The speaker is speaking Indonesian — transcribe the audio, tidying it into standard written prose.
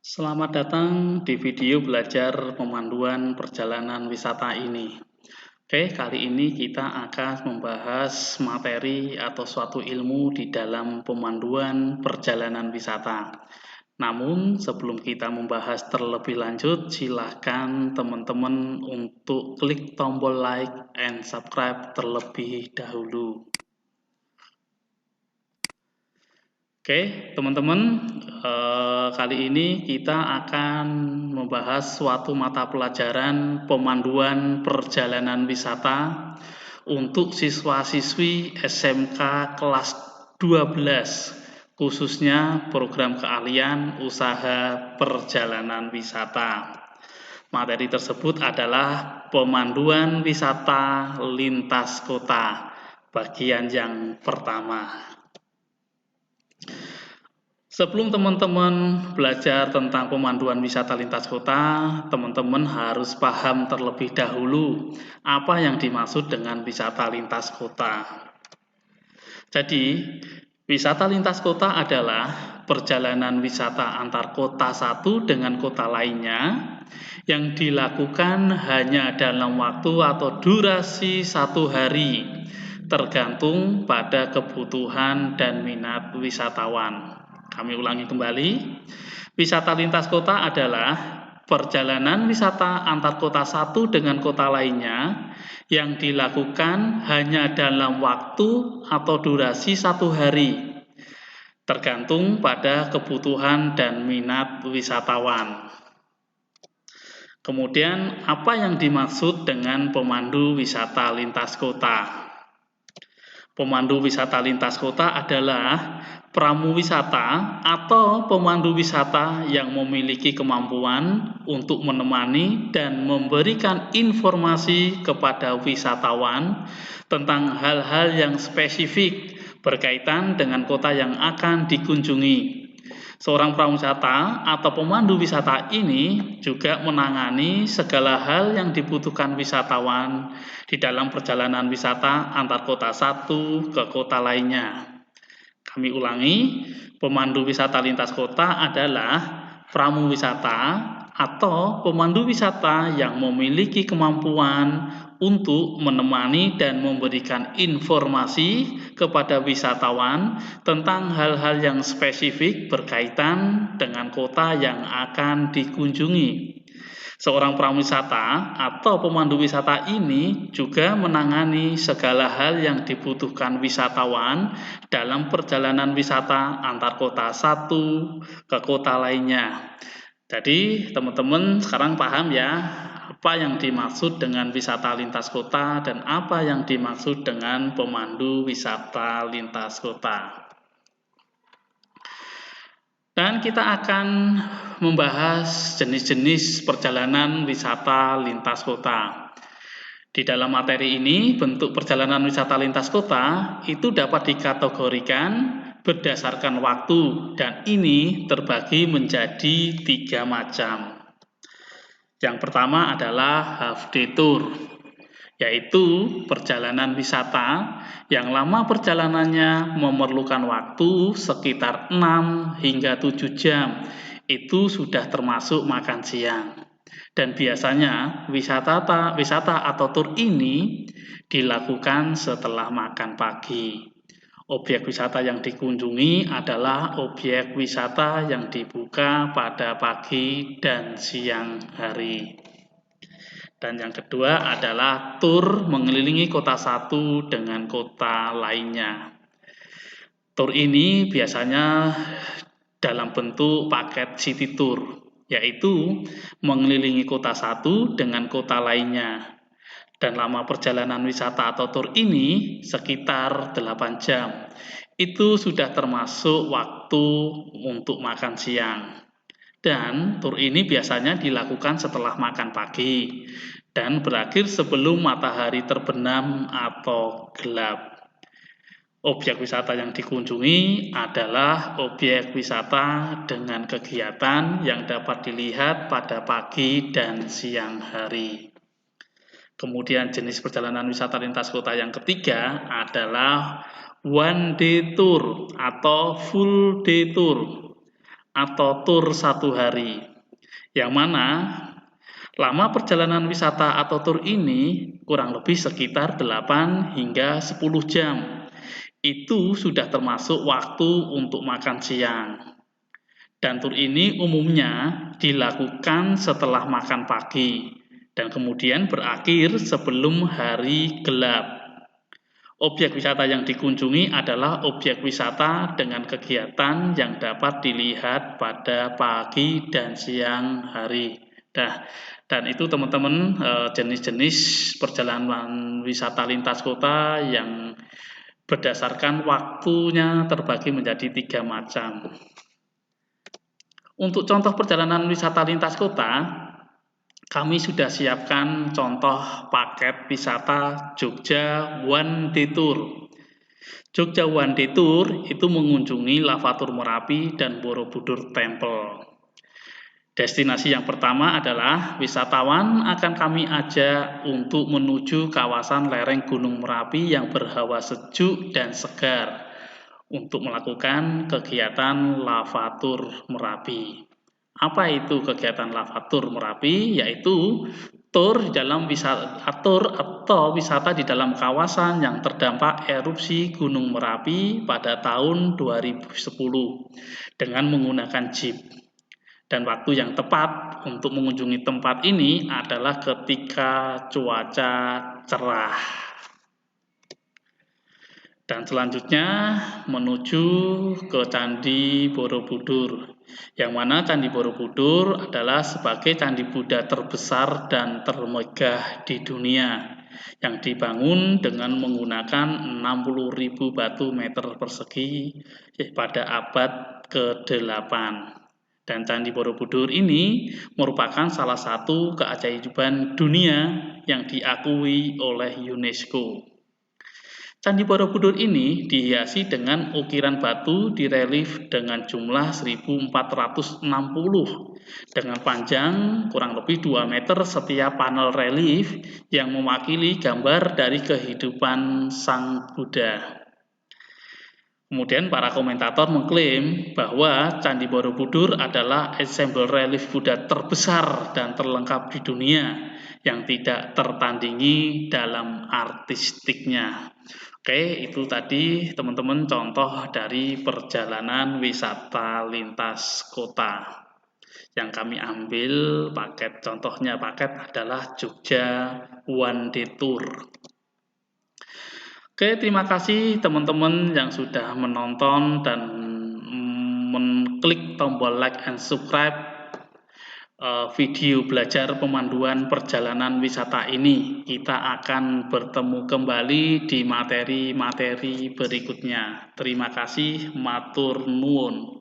Selamat datang di video belajar pemanduan perjalanan wisata ini. Oke, kali ini kita akan membahas materi atau suatu ilmu di dalam pemanduan perjalanan wisata. Namun, sebelum kita membahas terlebih lanjut, silakan teman-teman untuk klik tombol like and subscribe terlebih dahulu. Oke, teman-teman, kali ini kita akan membahas suatu mata pelajaran pemanduan perjalanan wisata untuk siswa-siswi SMK kelas 12, khususnya program keahlian usaha perjalanan wisata. Materi tersebut adalah pemanduan wisata lintas kota, bagian yang pertama. Sebelum teman-teman belajar tentang pemanduan wisata lintas kota, teman-teman harus paham terlebih dahulu apa yang dimaksud dengan wisata lintas kota. Jadi, wisata lintas kota adalah perjalanan wisata antar kota satu dengan kota lainnya yang dilakukan hanya dalam waktu atau durasi 1 hari, tergantung pada kebutuhan dan minat wisatawan. Kami ulangi kembali, wisata lintas kota adalah perjalanan wisata antar kota satu dengan kota lainnya yang dilakukan hanya dalam waktu atau durasi 1 hari, tergantung pada kebutuhan dan minat wisatawan. Kemudian, apa yang dimaksud dengan pemandu wisata lintas kota? Pemandu wisata lintas kota adalah pramuwisata atau pemandu wisata yang memiliki kemampuan untuk menemani dan memberikan informasi kepada wisatawan tentang hal-hal yang spesifik berkaitan dengan kota yang akan dikunjungi. Seorang prawisata atau pemandu wisata ini juga menangani segala hal yang dibutuhkan wisatawan di dalam perjalanan wisata antar kota satu ke kota lainnya. Kami ulangi, pemandu wisata lintas kota adalah pramuwisata atau pemandu wisata yang memiliki kemampuan untuk menemani dan memberikan informasi kepada wisatawan tentang hal-hal yang spesifik berkaitan dengan kota yang akan dikunjungi. Seorang prawisata atau pemandu wisata ini juga menangani segala hal yang dibutuhkan wisatawan dalam perjalanan wisata antar kota satu ke kota lainnya. Jadi teman-teman sekarang paham ya apa yang dimaksud dengan wisata lintas kota dan apa yang dimaksud dengan pemandu wisata lintas kota. Dan kita akan membahas jenis-jenis perjalanan wisata lintas kota. Di dalam materi ini, bentuk perjalanan wisata lintas kota itu dapat dikategorikan berdasarkan waktu, dan ini terbagi menjadi 3 macam. Yang pertama adalah half day tour, yaitu perjalanan wisata yang lama perjalanannya memerlukan waktu sekitar 6 hingga 7 jam. Itu sudah termasuk makan siang. Dan biasanya wisata atau tur ini dilakukan setelah makan pagi. Objek wisata yang dikunjungi adalah objek wisata yang dibuka pada pagi dan siang hari. Dan yang kedua adalah tur mengelilingi kota satu dengan kota lainnya. Tur ini biasanya dalam bentuk paket city tour, yaitu mengelilingi kota satu dengan kota lainnya. Dan lama perjalanan wisata atau tur ini sekitar 8 jam. Itu sudah termasuk waktu untuk makan siang. Dan tur ini biasanya dilakukan setelah makan pagi dan berakhir sebelum matahari terbenam atau gelap. Objek wisata yang dikunjungi adalah objek wisata dengan kegiatan yang dapat dilihat pada pagi dan siang hari. Kemudian jenis perjalanan wisata lintas kota yang ketiga adalah one day tour atau full day tour. atau tur 1 hari, yang mana lama perjalanan wisata atau tur ini kurang lebih sekitar 8 hingga 10 jam. Itu sudah termasuk waktu untuk makan siang. Dan tur ini umumnya dilakukan setelah makan pagi dan kemudian berakhir sebelum hari gelap. Objek wisata yang dikunjungi adalah objek wisata dengan kegiatan yang dapat dilihat pada pagi dan siang hari. Dan itu teman-teman jenis-jenis perjalanan wisata lintas kota yang berdasarkan waktunya terbagi menjadi 3 macam. Untuk contoh perjalanan wisata lintas kota, kami sudah siapkan contoh paket wisata Jogja One Day Tour. Jogja One Day Tour itu mengunjungi Lavatur Merapi dan Borobudur Temple. Destinasi yang pertama adalah wisatawan akan kami ajak untuk menuju kawasan lereng Gunung Merapi yang berhawa sejuk dan segar untuk melakukan kegiatan Lavatur Merapi. Apa itu kegiatan Lavatur Merapi? Yaitu tur di dalam wisata di dalam kawasan yang terdampak erupsi Gunung Merapi pada tahun 2010 dengan menggunakan jeep. Dan waktu yang tepat untuk mengunjungi tempat ini adalah ketika cuaca cerah. Dan selanjutnya menuju ke Candi Borobudur, yang mana Candi Borobudur adalah sebagai candi Buddha terbesar dan termegah di dunia, yang dibangun dengan menggunakan 60.000 batu meter persegi pada abad ke-8. Dan Candi Borobudur ini merupakan salah satu keajaiban dunia yang diakui oleh UNESCO. Candi Borobudur ini dihiasi dengan ukiran batu di relief dengan jumlah 1460 dengan panjang kurang lebih 2 meter setiap panel relief yang mewakili gambar dari kehidupan Sang Buddha. Kemudian para komentator mengklaim bahwa Candi Borobudur adalah ensembel relief Buddha terbesar dan terlengkap di dunia yang tidak tertandingi dalam artistiknya. Oke, itu tadi teman-teman contoh dari perjalanan wisata lintas kota yang kami ambil contohnya adalah Jogja One Day Tour. Oke, terima kasih teman-teman yang sudah menonton dan mengklik tombol like and subscribe video belajar pemanduan perjalanan wisata ini. Kita akan bertemu kembali di materi-materi berikutnya. Terima kasih, matur nuwun.